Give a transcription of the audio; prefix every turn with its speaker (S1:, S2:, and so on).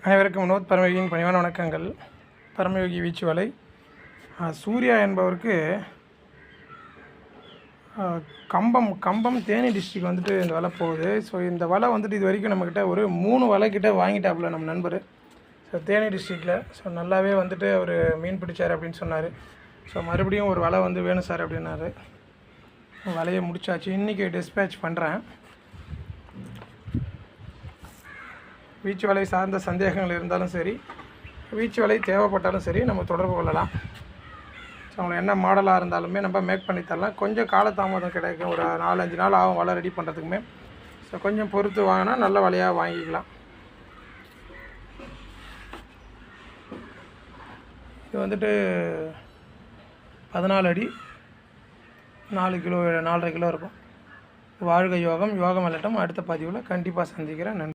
S1: அனைவருக்கும் வினோத் பரமயோகியின் பணிவான வணக்கங்கள். பரமயோகி வீச்சு வலை. சூர்யா என்பவருக்கு கம்பம் தேனி டிஸ்ட்ரிக் வந்துட்டு இந்த வலை போகுது. ஸோ இந்த வலை வந்துட்டு இது வரைக்கும் நம்மக்கிட்ட ஒரு 3 வலை கிட்ட வாங்கிட்டாப்புல நம்ம நண்பர். ஸோ தேனி டிஸ்ட்ரிக்டில் ஸோ நல்லாவே வந்துட்டு அவர் மீன் பிடிச்சார் அப்படின்னு சொன்னார். ஸோ மறுபடியும் ஒரு வலை வந்து வேணும் சார் அப்படின்னாரு. வலையை முடிச்சாச்சு. இன்றைக்கி டிஸ்பேட்ச் பண்ணுறேன். வீச்சு வலை சார்ந்த சந்தேகங்கள் இருந்தாலும் சரி, வீச்சு வலை தேவைப்பட்டாலும் சரி, நம்ம தொடர்பு கொள்ளலாம். ஸோ அவங்க என்ன மாடலாக இருந்தாலுமே நம்ம மேக் பண்ணி தரலாம். கொஞ்சம் காலதாமதம் கிடைக்கும், ஒரு 4-5 நாள் ஆகும் வலை ரெடி பண்ணுறதுக்குமே. ஸோ கொஞ்சம் பொறுத்து வாங்கினா நல்ல வலையாக வாங்கிக்கலாம். இது வந்துட்டு 14 அடி 4 கிலோ 4.5 கிலோ இருக்கும். வாழ்க யோகம், யோகம் வெல்லட்டும். அடுத்த பதிவில் கண்டிப்பாக சந்திக்கிறேன். நன்றி.